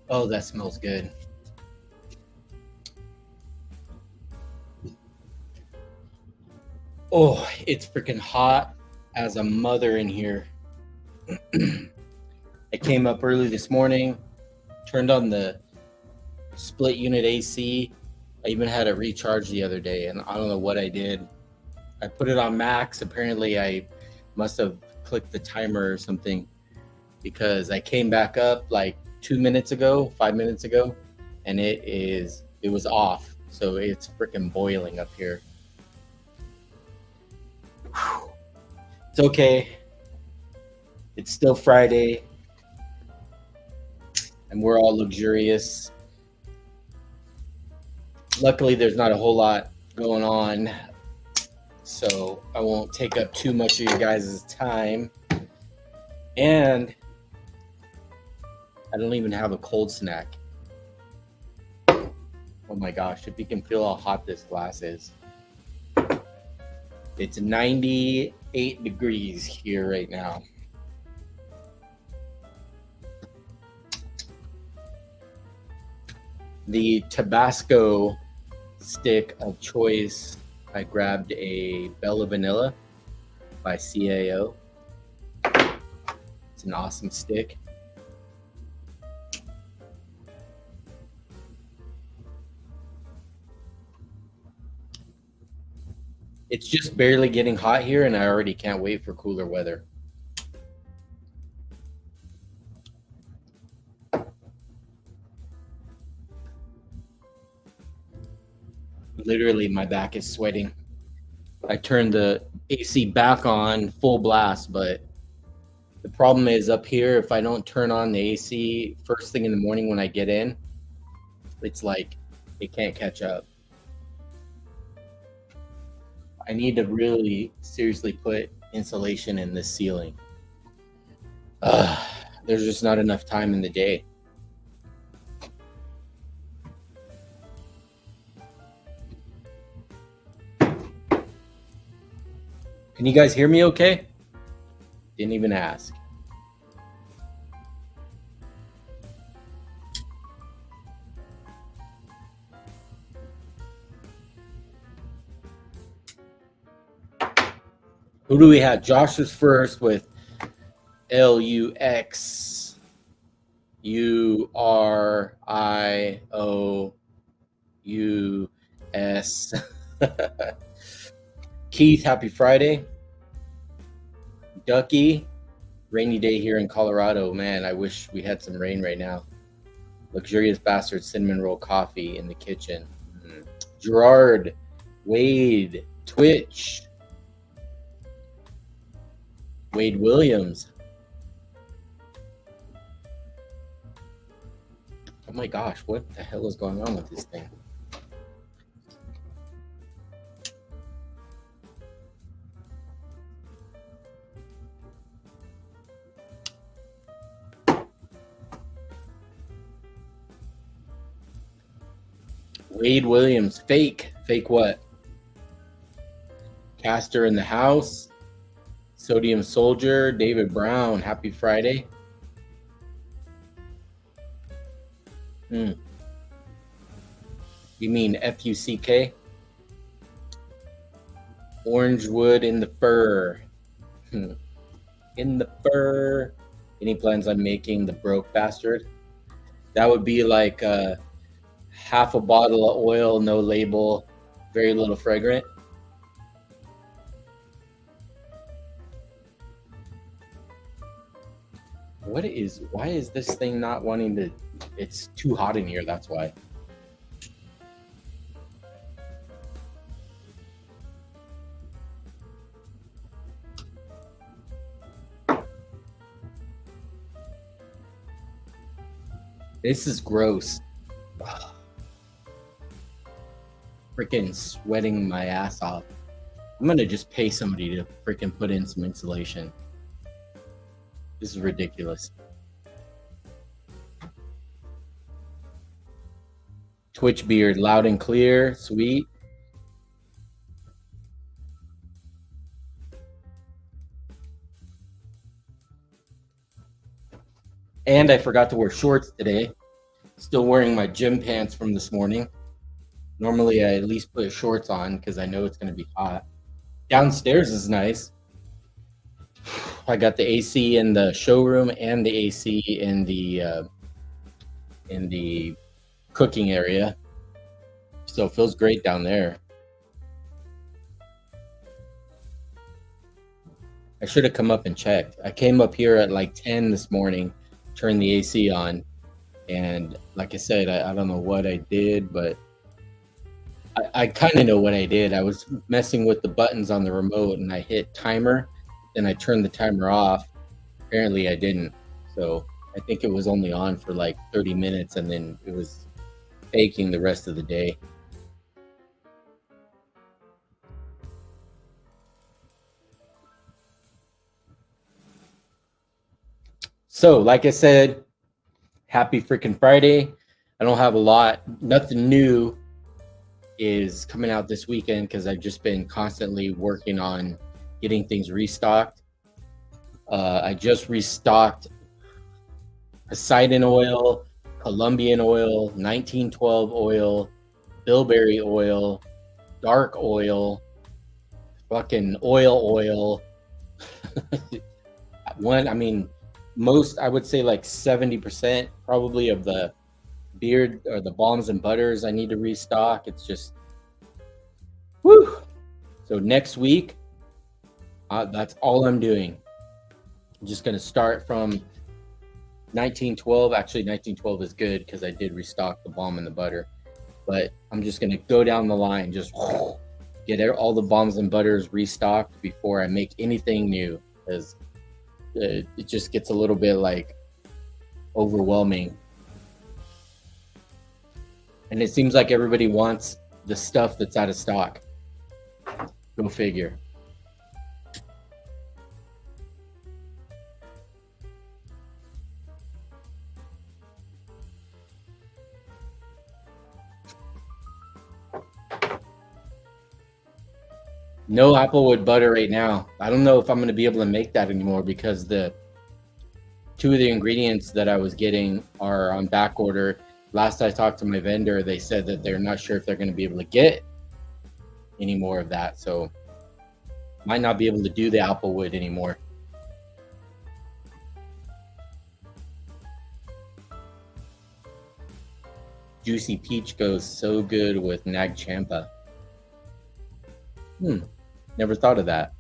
Oh, that smells good. Oh, it's freaking hot as a mother in here. I came up early this morning, turned on the split unit AC. I even had it recharged the other day, and I don't know what I did. I put it on max. Apparently, I must have clicked the timer or something because I came back up like 2 minutes ago, 5 minutes ago, and it was off. So it's freaking boiling up here. Whew. It's okay. It's still Friday, and we're all luxurious. Luckily, there's not a whole lot going on, so I won't take up too much of you guys' time. And I don't even have a cold snack. Oh my gosh, if you can feel how hot this glass is. It's 98 degrees here right now. The Tabasco stick of choice, I grabbed a Bella Vanilla by CAO. It's an awesome stick. It's just barely getting hot here, and I already can't wait for cooler weather. Literally, my back is sweating. I turned the AC back on full blast, but the problem is up here, if I don't turn on the AC first thing in the morning when I get in, it's like it can't catch up. I need to really seriously put insulation in the ceiling. There's just not enough time in the day. Can you guys hear me okay? Didn't even ask. Who do we have? Josh is first with LUXURIOUS. Keith, happy Friday. Ducky, rainy day here in Colorado. Man, I wish we had some rain right now. Luxurious Bastard cinnamon roll coffee in the kitchen. Gerard, Wade, Twitch, Wade Williams. Oh my gosh, what the hell is going on with this thing? Wade Williams, fake. Fake what? Caster in the house. Sodium Soldier, David Brown, happy Friday. You mean FUCK? Orangewood in the fur. In the fur. Any plans on making the broke bastard? That would be like half a bottle of oil, no label, very little fragrant. Why is this thing not wanting to? It's too hot in here, that's why. This is gross. Freaking sweating my ass off. I'm gonna just pay somebody to freaking put in some insulation. This is ridiculous. Twitch beard, loud and clear, sweet. And I forgot to wear shorts today. Still wearing my gym pants from this morning. Normally, I at least put shorts on because I know it's going to be hot. Downstairs is nice. I got the AC in the showroom and the AC in the cooking area, so it feels great down there. I should have come up and checked. I came up here at like 10 this morning, turned the AC on, and like I said, I don't know what I did, but I kind of know what I did. I was messing with the buttons on the remote, and I hit timer, then I turned the timer off. Apparently I didn't, so I think it was only on for like 30 minutes, and then it was baking the rest of the day. So, like I said, happy freaking Friday. I don't have a lot. Nothing new is coming out this weekend because I've just been constantly working on getting things restocked. I just restocked Poseidon oil, Colombian oil, 1912 oil, bilberry oil, dark oil, fucking oil. Most, I would say like 70% probably of the beard or the balms and butters I need to restock. It's just, whew. So next week, that's all I'm doing. I'm just going to start from 1912. Actually, 1912 is good because I did restock the balm and the butter. But I'm just going to go down the line, just get all the balms and butters restocked before I make anything new, because it just gets a little bit like overwhelming. And it seems like everybody wants the stuff that's out of stock. Go figure. No applewood butter right now. I don't know if I'm going to be able to make that anymore because the two of the ingredients that I was getting are on back order. Last I talked to my vendor, they said that they're not sure if they're going to be able to get any more of that. So might not be able to do the applewood anymore. Juicy peach goes so good with Nag Champa. Never thought of that.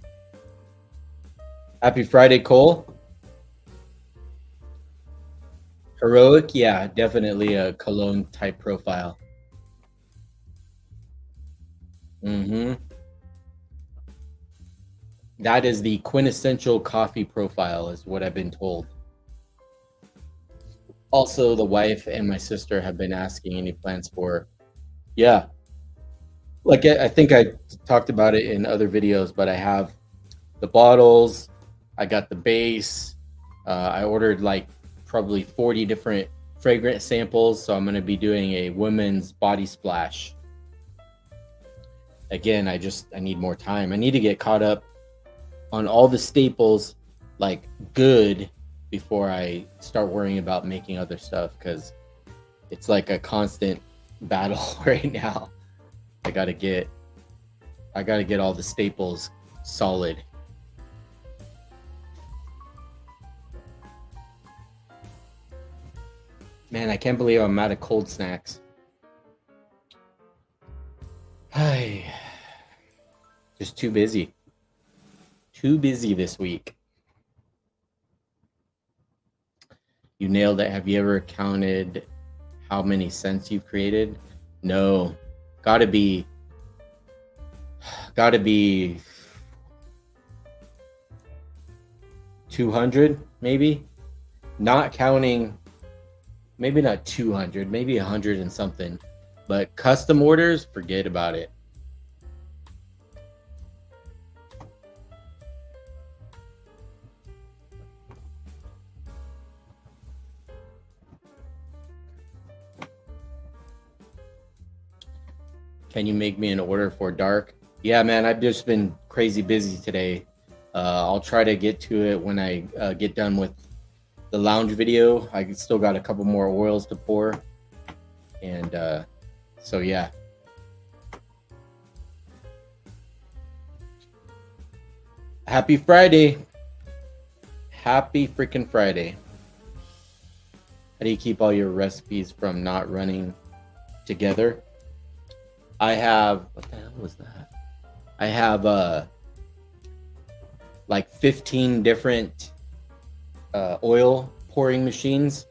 Happy Friday, Cole. Heroic, yeah, definitely a cologne type profile. That is the quintessential coffee profile, is what I've been told. Also, the wife and my sister have been asking any plans for, yeah. Like, I think I talked about it in other videos, but I have the bottles, I got the base, I ordered like probably 40 different fragrance samples, so I'm going to be doing a women's body splash. Again, I need more time. I need to get caught up on all the staples like good before I start worrying about making other stuff, because it's like a constant battle right now. I gotta get all the staples solid. Man, I can't believe I'm out of cold snacks. Hi. Just too busy. Too busy this week. You nailed it. Have you ever counted how many scents you've created? No. Gotta be 200, maybe? Not counting, maybe not 200, maybe 100 and something. But custom orders, forget about it. Can you make me an order for dark? Yeah, man, I've just been crazy busy today. I'll try to get to it when I get done with the lounge video. I still got a couple more oils to pour. And so yeah. Happy Friday. Happy freaking Friday. How do you keep all your recipes from not running together? I have, what the hell was that? I have like 15 different oil pouring machines,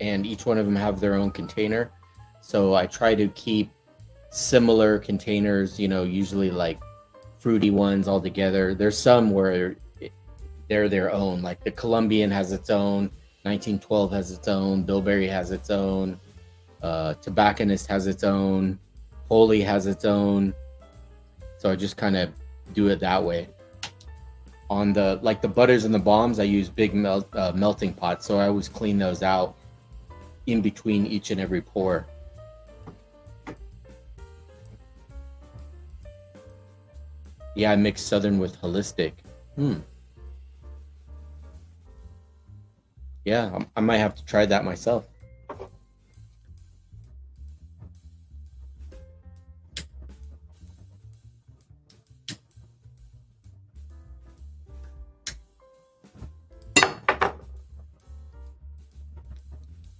and each one of them have their own container. So I try to keep similar containers, you know, usually like fruity ones all together. There's some where they're their own, like the Colombian has its own, 1912 has its own, Bilberry has its own, Tobacconist has its own, Holy has its own. So I just kind of do it that way. On the like the butters and the bombs, I use big melting pots, so I always clean those out in between each and every pour. Yeah, I mix Southern with holistic. Yeah, I might have to try that myself.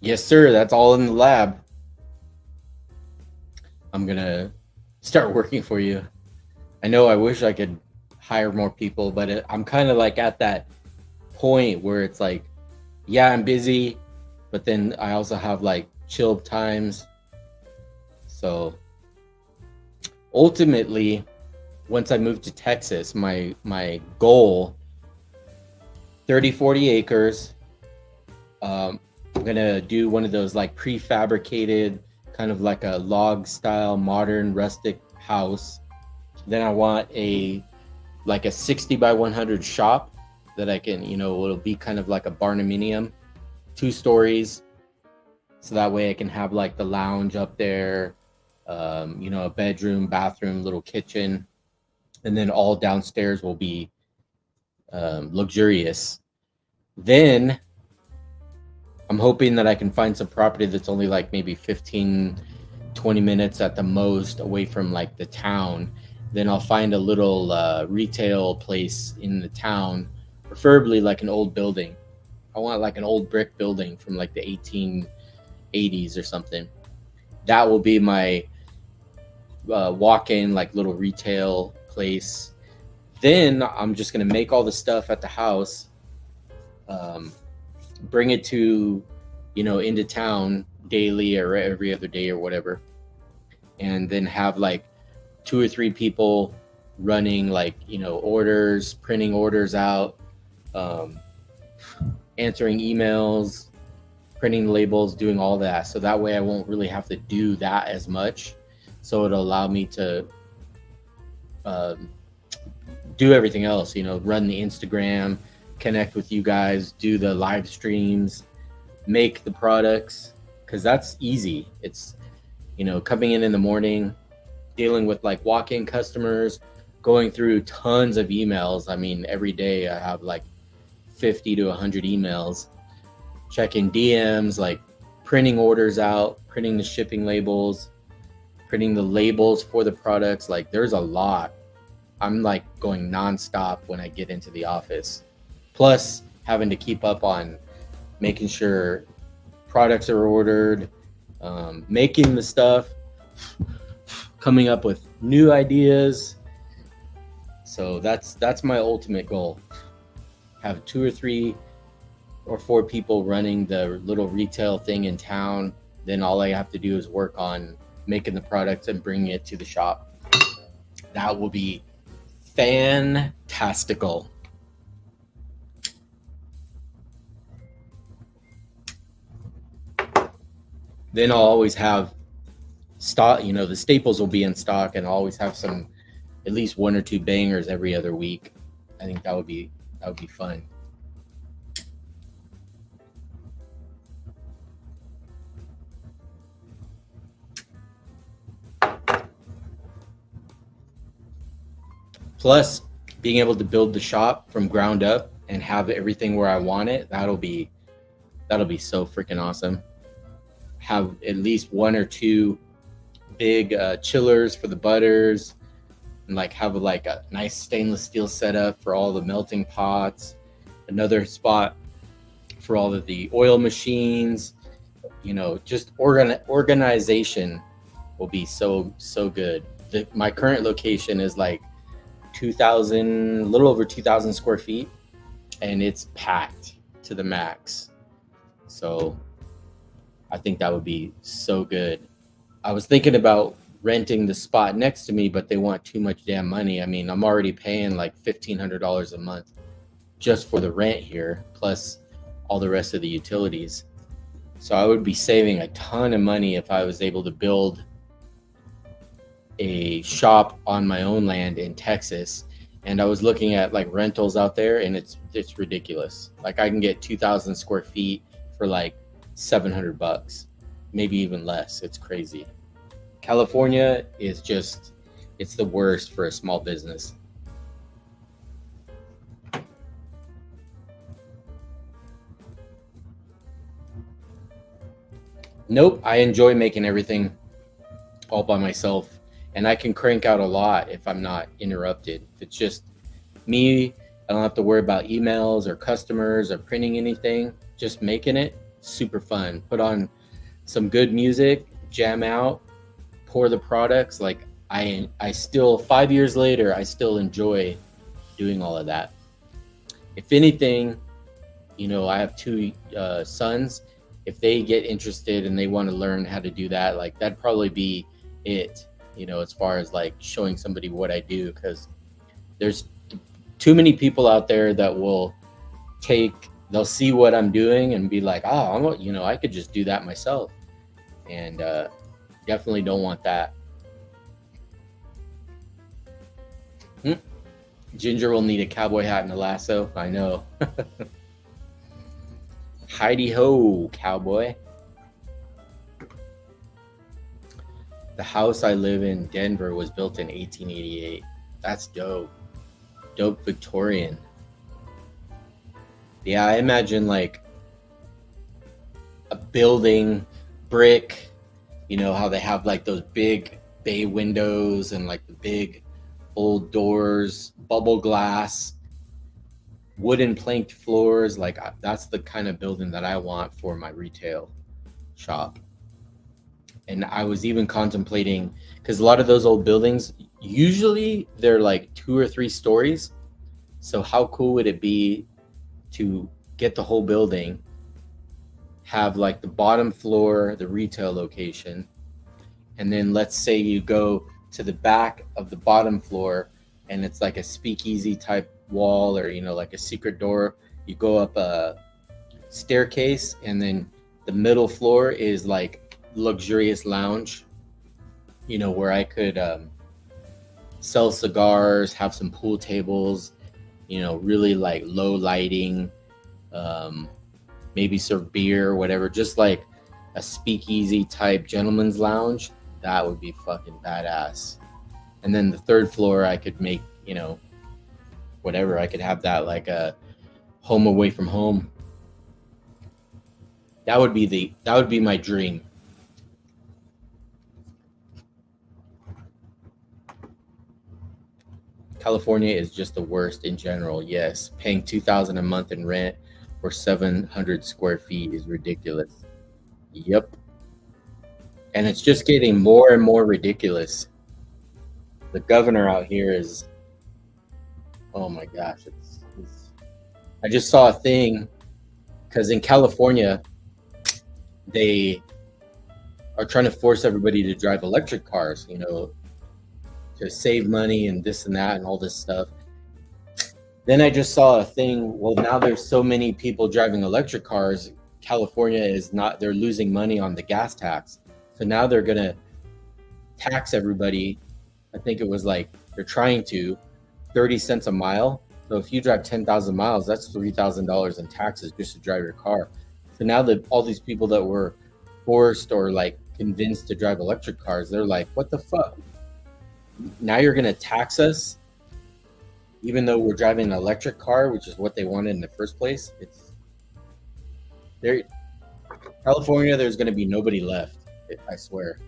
Yes, sir. That's all in the lab. I'm gonna start working for you. I know I wish I could hire more people, but I'm kind of like at that point where it's like, yeah, I'm busy, but then I also have like chill times. So ultimately, once I move to Texas, my goal, 30-40 acres. I'm gonna do one of those like prefabricated, kind of like a log style modern rustic house. Then I want a 60 by 100 shop that I can, you know, it'll be kind of like a barnuminium, 2 stories. So that way I can have like the lounge up there, you know, a bedroom, bathroom, little kitchen. And then all downstairs will be luxurious. Then I'm hoping that I can find some property that's only like maybe 15, 20 minutes at the most away from like the town. Then I'll find a little retail place in the town, preferably like an old building. I want like an old brick building from like the 1880s or something. That will be my walk-in like little retail place. Then I'm just gonna make all the stuff at the house, bring it to, you know, into town daily or every other day or whatever, and then have like 2 or 3 people running like, you know, orders, printing orders out, answering emails, printing labels, doing all that. So that way I won't really have to do that as much. So it'll allow me to do everything else, you know, run the Instagram, connect with you guys, do the live streams, make the products, because that's easy. It's, you know, coming in the morning, dealing with like walk-in customers, going through tons of emails. I mean, every day I have like 50 to 100 emails, checking DMs, like printing orders out, printing the shipping labels, printing the labels for the products. Like there's a lot. I'm like going nonstop when I get into the office. Plus having to keep up on making sure products are ordered, making the stuff, coming up with new ideas. So that's my ultimate goal. Have 2 or 3 or 4 people running the little retail thing in town. Then all I have to do is work on making the products and bringing it to the shop. That will be fantastical. Then I'll always have stock, you know, the staples will be in stock, and I'll always have some, at least 1 or 2 bangers every other week. I think that would be fun. Plus, being able to build the shop from ground up and have everything where I want it, that'll be so freaking awesome. have at least one or two big chillers for the butters, and like have like a nice stainless steel setup for all the melting pots, another spot for all of the oil machines. Just organization will be so good. My current location is like 2,000, a little over 2,000 square feet, and it's packed to the max. So I think that would be so good. I was thinking about renting the spot next to me, but they want too much damn money. I mean, I'm already paying like $1,500 a month just for the rent here, plus all the rest of the utilities. So I would be saving a ton of money if I was able to build a shop on my own land in Texas. And I was looking at like rentals out there, and it's ridiculous. Like I can get 2,000 square feet for like $700, maybe even less. It's crazy. California is just, it's the worst for a small business. Nope, I enjoy making everything all by myself, and I can crank out a lot if I'm not interrupted. If it's just me, I don't have to worry about emails or customers or printing anything. Just making it super fun. Put on some good music, jam out, pour the products. Like I still, 5 years later, I still enjoy doing all of that. If anything, I have two sons. If they get interested and they want to learn how to do that, like that'd probably be it, as far as like showing somebody what I do, because there's too many people out there that they'll see what I'm doing and be like, oh, I could just do that myself. And definitely don't want that. Ginger will need a cowboy hat and a lasso. I know. Heidi ho, cowboy. The house I live in, Denver, was built in 1888. That's dope. Dope Victorian. Yeah, I imagine like a building, brick, how they have like those big bay windows and like the big old doors, bubble glass, wooden planked floors. Like that's the kind of building that I want for my retail shop. And I was even contemplating, because a lot of those old buildings, usually they're like 2 or 3 stories. So how cool would it be to get the whole building, have like the bottom floor, the retail location, and then let's say you go to the back of the bottom floor and it's like a speakeasy type wall, or like a secret door. You go up a staircase, and then the middle floor is like luxurious lounge, where I could sell cigars, have some pool tables, really like low lighting, maybe serve beer, whatever, just like a speakeasy type gentleman's lounge. That would be fucking badass. And then the third floor I could make, whatever, I could have that like a home away from home. That would be my dream. California is just the worst in general. Yes, paying $2,000 a month in rent for 700 square feet is ridiculous. Yep, and it's just getting more and more ridiculous. The governor out here is, oh my gosh, I just saw a thing, because in California they are trying to force everybody to drive electric cars, to save money and this and that and all this stuff. Then I just saw a thing, well, now there's so many people driving electric cars, California they're losing money on the gas tax. So now they're going to tax everybody. I think it was like, they're trying to 30 cents a mile. So if you drive 10,000 miles, that's $3,000 in taxes just to drive your car. So now that all these people that were forced or like convinced to drive electric cars, they're like, what the fuck? Now you're going to tax us, even though we're driving an electric car, which is what they wanted in the first place. California, there's going to be nobody left. I swear.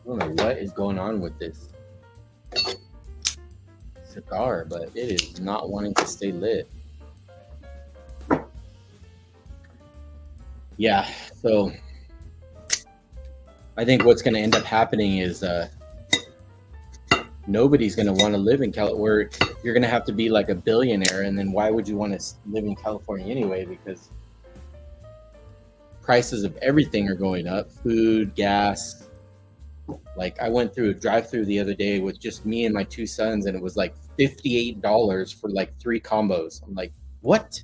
I don't know what is going on with this cigar, but it is not wanting to stay lit. Yeah, so I think what's going to end up happening is nobody's going to want to live in California. You're going to have to be like a billionaire, and then why would you want to live in California anyway? Because prices of everything are going up, food, gas. Like I went through a drive-through the other day with just me and my two sons, and it was like $58 for like 3 combos. I'm like, what?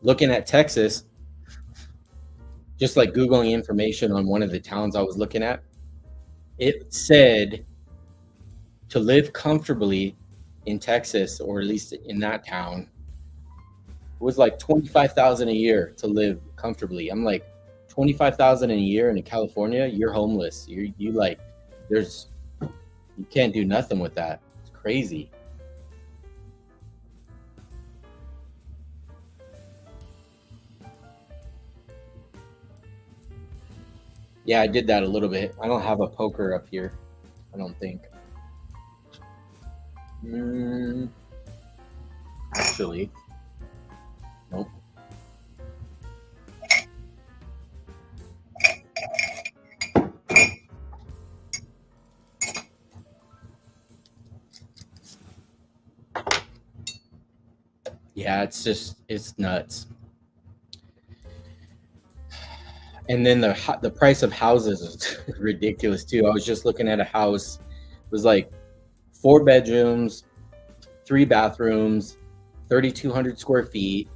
Looking at Texas, just like Googling information on one of the towns I was looking at, it said to live comfortably in Texas, or at least in that town, was like $25,000 a year to live comfortably. I'm like, $25,000 a year in California, you're homeless. You like, there's, you can't do nothing with that. It's crazy. Yeah, I did that a little bit. I don't have a poker up here, I don't think. Actually, nope. Yeah, it's nuts. And then the price of houses is ridiculous too. I was just looking at a house. It was like 4 bedrooms, 3 bathrooms, 3,200 square feet,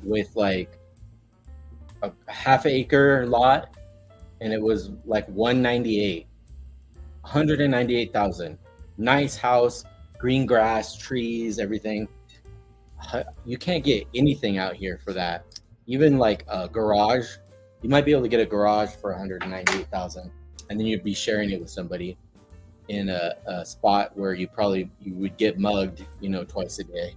with like a half acre lot, and it was like 198,000. Nice house, green grass, trees, everything. You can't get anything out here for that. Even like a garage, you might be able to get a garage for 198,000, and then you'd be sharing it with somebody in a spot where you would get mugged, twice a day.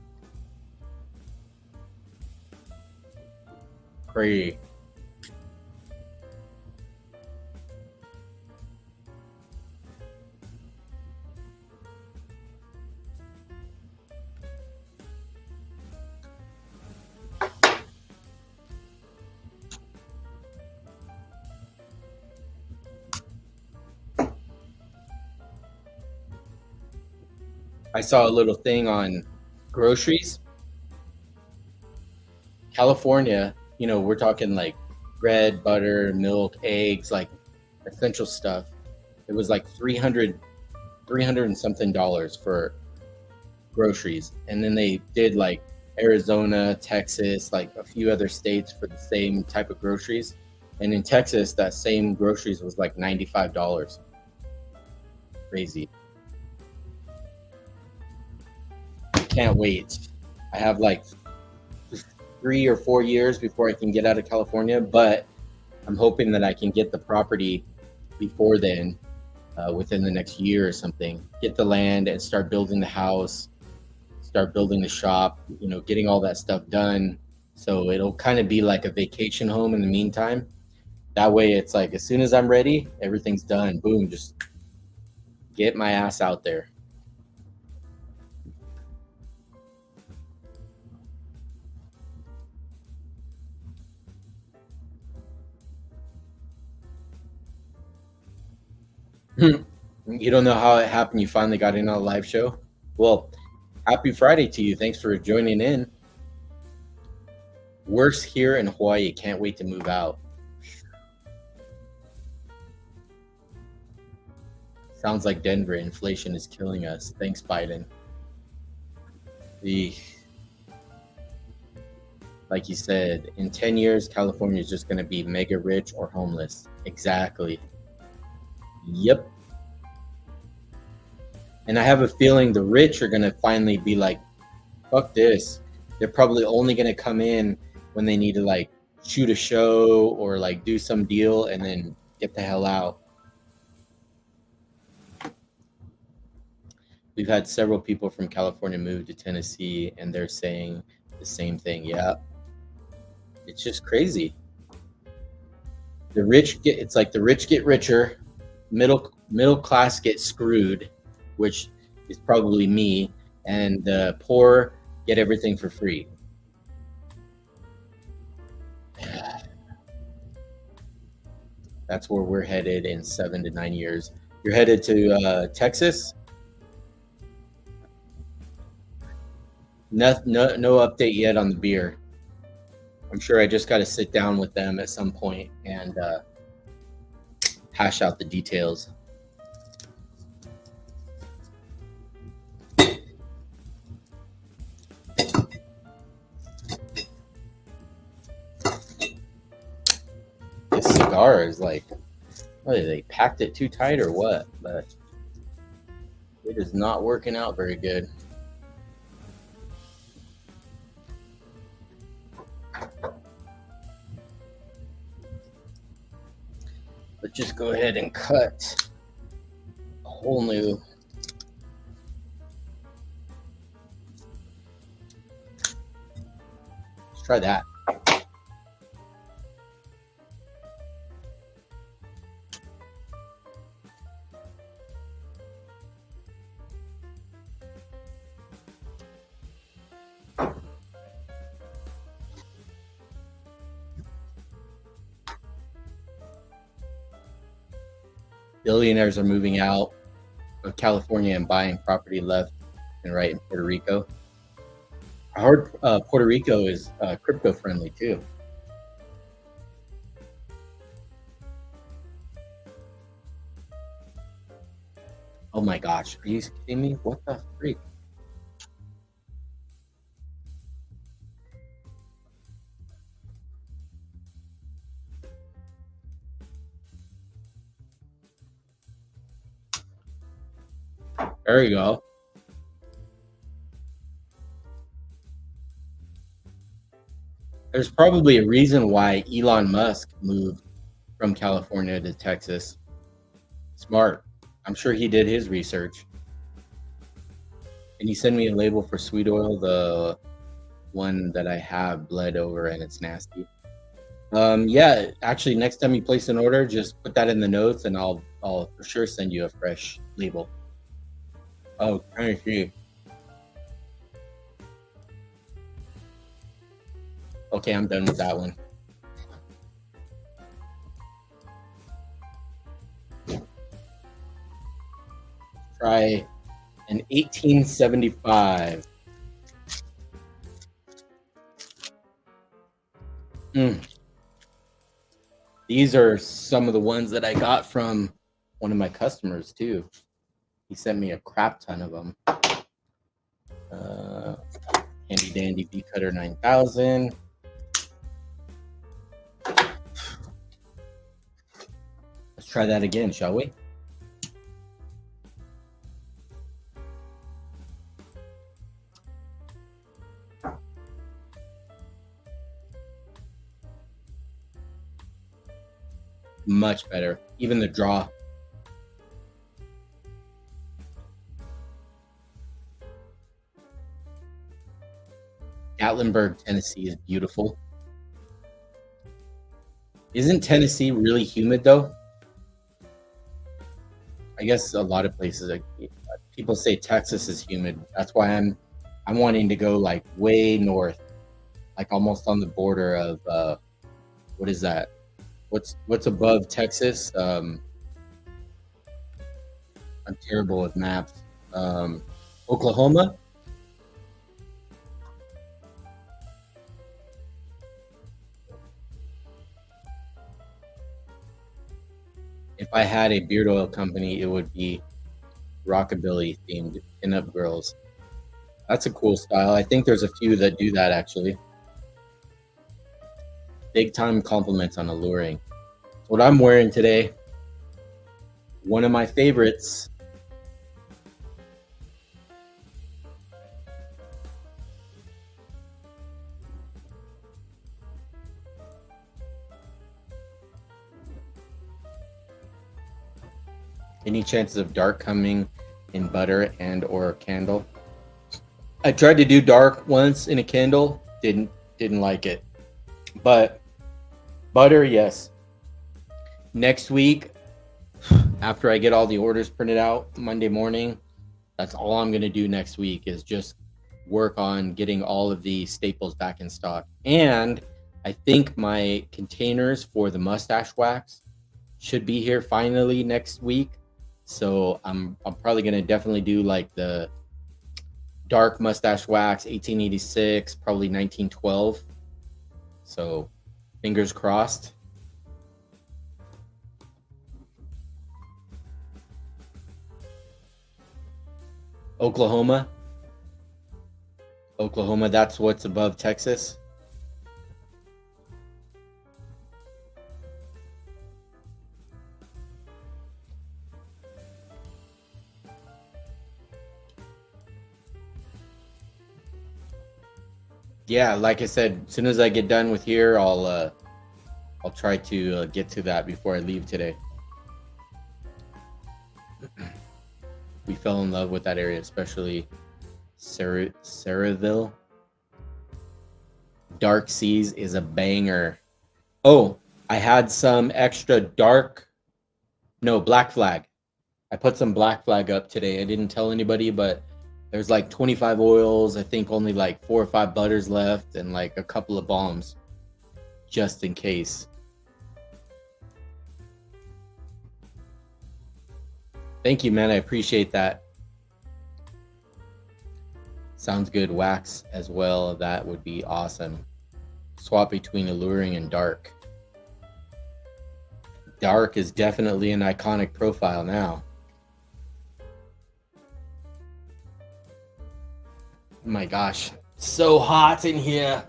Crazy. I saw a little thing on groceries. California, we're talking like bread, butter, milk, eggs, like essential stuff. It was like 300 and something dollars for groceries. And then they did like Arizona, Texas, like a few other states for the same type of groceries. And in Texas, that same groceries was like $95. Crazy. Can't wait. I have like 3 or 4 years before I can get out of California, but I'm hoping that I can get the property before then, within the next year or something. Get the land and start building the house, start building the shop, getting all that stuff done. So it'll kind of be like a vacation home in the meantime. That way it's like as soon as I'm ready, everything's done. Boom, just get my ass out there. You don't know how it happened. You finally got in on a live show. Well, happy Friday to you. Thanks for joining in. Worse here in Hawaii. Can't wait to move out. Sounds like Denver. Inflation is killing us. Thanks, Biden. Like you said, in 10 years, California is just going to be mega rich or homeless. Exactly. Yep. And I have a feeling the rich are going to finally be like, fuck this. They're probably only going to come in when they need to like shoot a show or like do some deal and then get the hell out. We've had several people from California move to Tennessee and they're saying the same thing. Yeah. It's just crazy. It's like the rich get richer, middle class get screwed, which is probably me, and the poor get everything for free. That's where we're headed in 7 to 9 years. You're headed to Texas? No update yet on the beer. I'm sure I just got to sit down with them at some point and hash out the details. This cigar is like, what, they packed it too tight or what? But it is not working out very good. Let's just go ahead and cut a whole new. Let's try that. Billionaires are moving out of California and buying property left and right in Puerto Rico. I heard Puerto Rico is crypto friendly too. Oh my gosh, are you kidding me? What the freak? There you go. There's probably a reason why Elon Musk moved from California to Texas. Smart. I'm sure he did his research. Can you send me a label for sweet oil? The one that I have bled over and it's nasty. Yeah, actually, next time you place an order, just put that in the notes and I'll for sure send you a fresh label. Oh, trying to see. Okay, I'm done with that one. Try an 1875. These are some of the ones that I got from one of my customers too. He sent me a crap ton of them. Handy Dandy Bee Cutter 9000. Let's try that again, shall we? Much better. Even the draw. Gatlinburg, Tennessee is beautiful. Isn't Tennessee really humid though? I guess a lot of places, like, people say Texas is humid. That's why I'm wanting to go like way north, like almost on the border of what is that? What's above Texas? I'm terrible with maps. Oklahoma. If I had a beard oil company, it would be rockabilly themed pinup girls. That's a cool style. I think there's a few that do that actually. Big time compliments on Alluring. What I'm wearing today, one of my favorites, Any chances of dark coming in butter and or candle? I tried to do dark once in a candle, didn't like it. But butter, yes. Next week, after I get all the orders printed out Monday morning, that's all I'm going to do next week is just work on getting all of the staples back in stock. And I think my containers for the mustache wax should be here finally next week. So I'm probably going to definitely do like the dark mustache wax 1886, probably 1912. So fingers crossed. Oklahoma, that's what's above Texas. Yeah, like I said, as soon as I get done with here, I'll try to get to that before I leave today. We fell in love with that area, especially Saraville. Dark Seas is a banger. Oh, I had some extra Black Flag. I put some Black Flag up today. I didn't tell anybody, but there's like 25 oils. I think only like 4 or 5 butters left and like a couple of balms just in case. Thank you, man. I appreciate that. Sounds good. Wax as well. That would be awesome. Swap between alluring and dark. Dark is definitely an iconic profile now. Oh my gosh, so hot in here.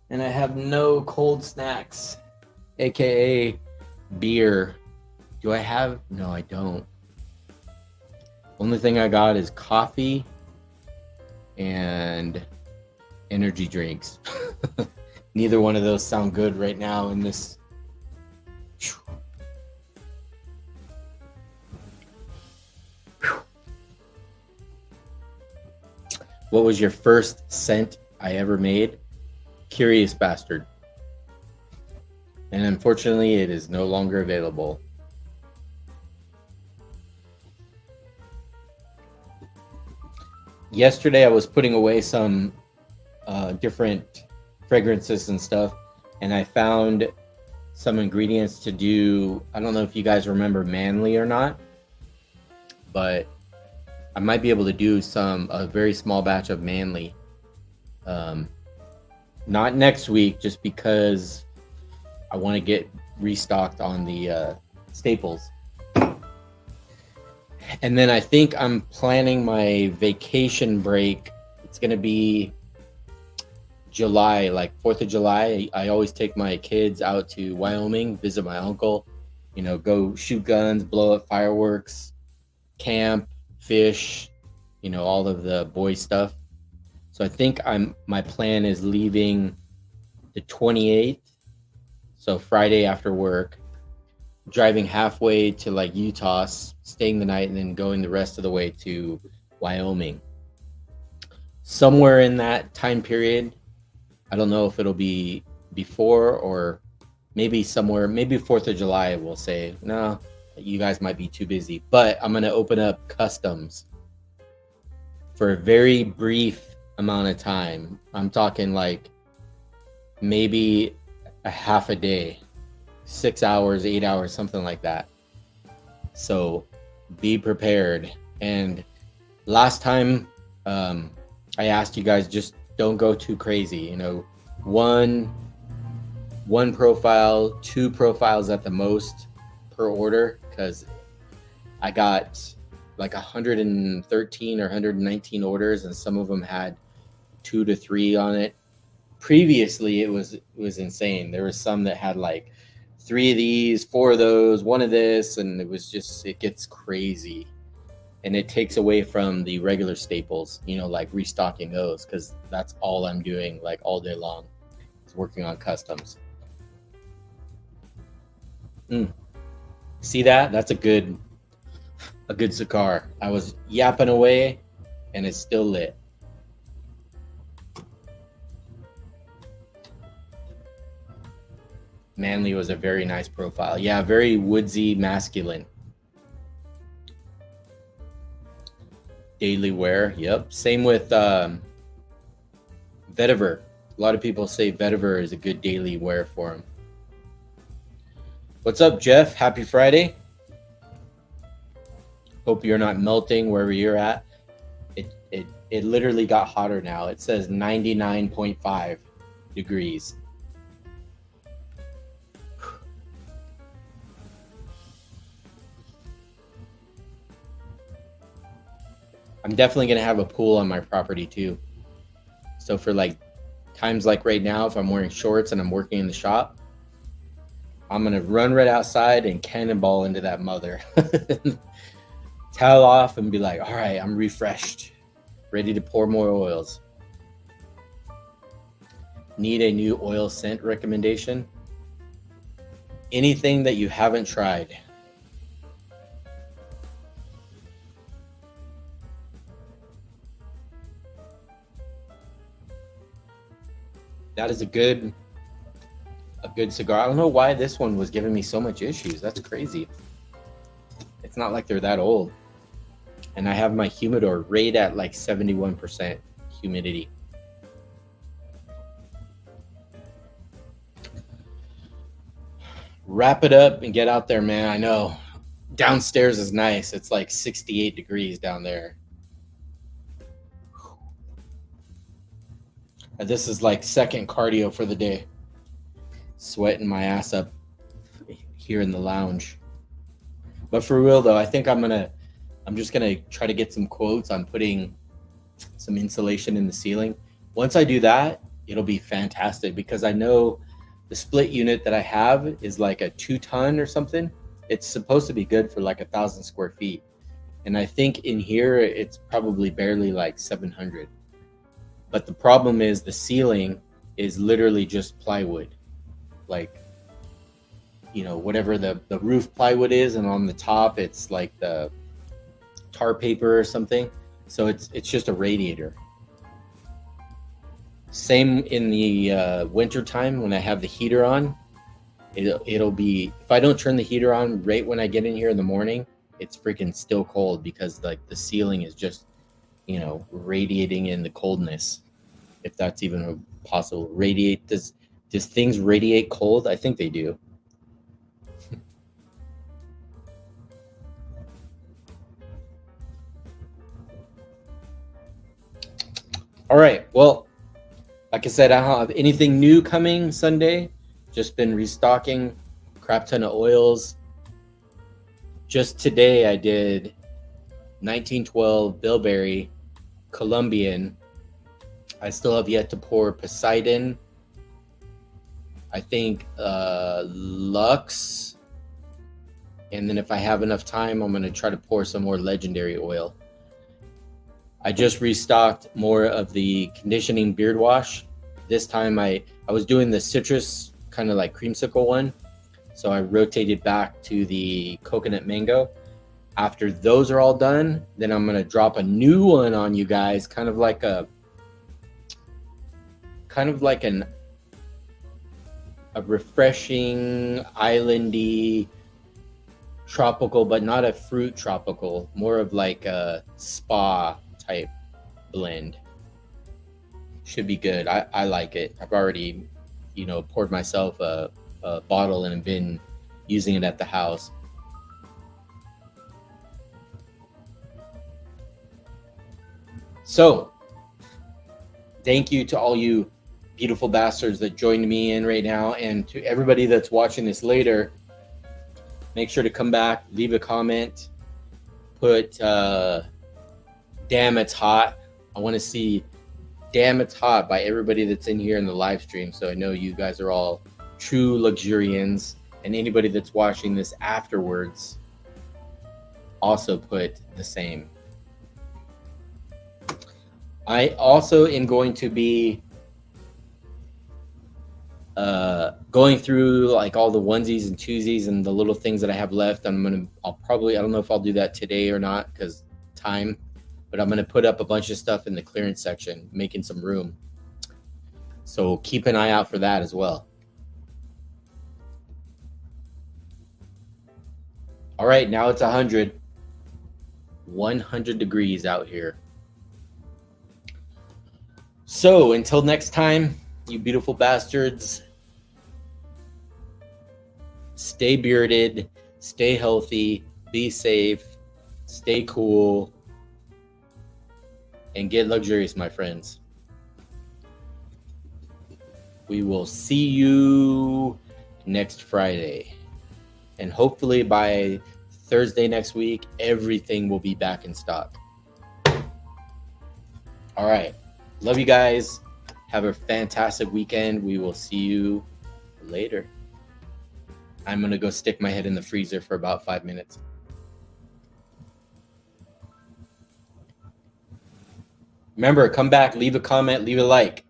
And I have no cold snacks, aka beer. Do I have? No, I don't. Only thing I got is coffee and energy drinks. Neither one of those sound good right now in this. What was your first scent I ever made? Curious Bastard. And unfortunately, it is no longer available. Yesterday, I was putting away some different fragrances and stuff, and I found some ingredients to do. I don't know if you guys remember Manly or not, but I might be able to do a very small batch of Manly. Not next week, just because I want to get restocked on the staples. And then I think I'm planning my vacation break. It's going to be July, like 4th of July. I always take my kids out to Wyoming, visit my uncle, go shoot guns, blow up fireworks, camp, fish, all of the boy stuff. So I think my plan is leaving the 28th, so Friday after work, driving halfway to like Utah, staying the night, and then going the rest of the way to Wyoming. Somewhere in that time period, I don't know if it'll be before or maybe 4th of July, we'll say. No, you guys might be too busy, but I'm going to open up customs for a very brief amount of time. I'm talking like maybe a half a day, 6 hours, 8 hours, something like that. So be prepared. And last time I asked you guys, just don't go too crazy. One profile, 2 profiles at the most per order, because I got like 113 or 119 orders, and some of them had 2 to 3 on it. Previously, it was insane. There was some that had like 3 of these, 4 of those, 1 of this, and it gets crazy. And it takes away from the regular staples, like restocking those, because that's all I'm doing like all day long is working on customs. See that? That's a good a good cigar. I was yapping away, and it's still lit. Manly was a very nice profile. Yeah, very woodsy, masculine. Daily wear. Yep. Same with vetiver. A lot of people say vetiver is a good daily wear for him. What's up, Jeff? Happy Friday. Hope you're not melting wherever you're at. It literally got hotter now. It says 99.5 degrees. I'm definitely going to have a pool on my property too. So for like times like right now, if I'm wearing shorts and I'm working in the shop, I'm going to run right outside and cannonball into that mother. Towel off and be like, all right, I'm refreshed, ready to pour more oils. Need a new oil scent recommendation? Anything that you haven't tried. That is a good cigar. I don't know why this one was giving me so much issues. That's crazy. It's not like they're that old. And I have my humidor right at like 71% humidity. Wrap it up and get out there, man. I know. Downstairs is nice. It's like 68 degrees down there. And this is like second cardio for the day. Sweating my ass up here in the lounge. But for real though, I think I'm just gonna try to get some quotes on putting some insulation in the ceiling. Once I do that, it'll be fantastic because I know the split unit that I have is like a 2-ton or something. It's supposed to be good for like 1,000 square feet. And I think in here, it's probably barely like 700. But the problem is the ceiling is literally just plywood. Like, whatever the roof plywood is, and on the top, it's like the tar paper or something. So it's just a radiator. Same in the winter time when I have the heater on. It'll be, if I don't turn the heater on right when I get in here in the morning, it's freaking still cold because like the ceiling is just, radiating in the coldness. If that's even possible. Does things radiate cold? I think they do. All right. Well, like I said, I don't have anything new coming Sunday. Just been restocking, crap ton of oils. Just today I did 1912 Bilberry, Colombian. I still have yet to pour Poseidon. I think Lux. And then if I have enough time, I'm going to try to pour some more legendary oil. I just restocked more of the conditioning beard wash. This time I was doing the citrus kind of like creamsicle one. So I rotated back to the coconut mango. After those are all done, then I'm going to drop a new one on you guys, kind of like a refreshing, islandy, tropical, but not a fruit tropical, more of like a spa type blend. Should be good. I like it. I've already, poured myself a bottle and have been using it at the house. So, thank you to all you beautiful bastards that joined me in right now, and to everybody that's watching this later. Make sure to come back, leave a comment, put damn it's hot. I want to see damn it's hot by everybody that's in here in the live stream, so I know you guys are all true Luxurians, and anybody that's watching this afterwards also put the same. I also am going to be going through like all the onesies and twosies and the little things that I have left. I'll probably, I don't know if I'll do that today or not because time, but I'm gonna put up a bunch of stuff in the clearance section, making some room. So keep an eye out for that as well. All right, now it's 100 degrees out here. So until next time, you beautiful bastards, stay bearded, stay healthy, be safe, stay cool, and get luxurious, my friends. We will see you next Friday. And hopefully by Thursday next week, everything will be back in stock. All right. Love you guys. Have a fantastic weekend. We will see you later. I'm going to go stick my head in the freezer for about 5 minutes. Remember, come back, leave a comment, leave a like.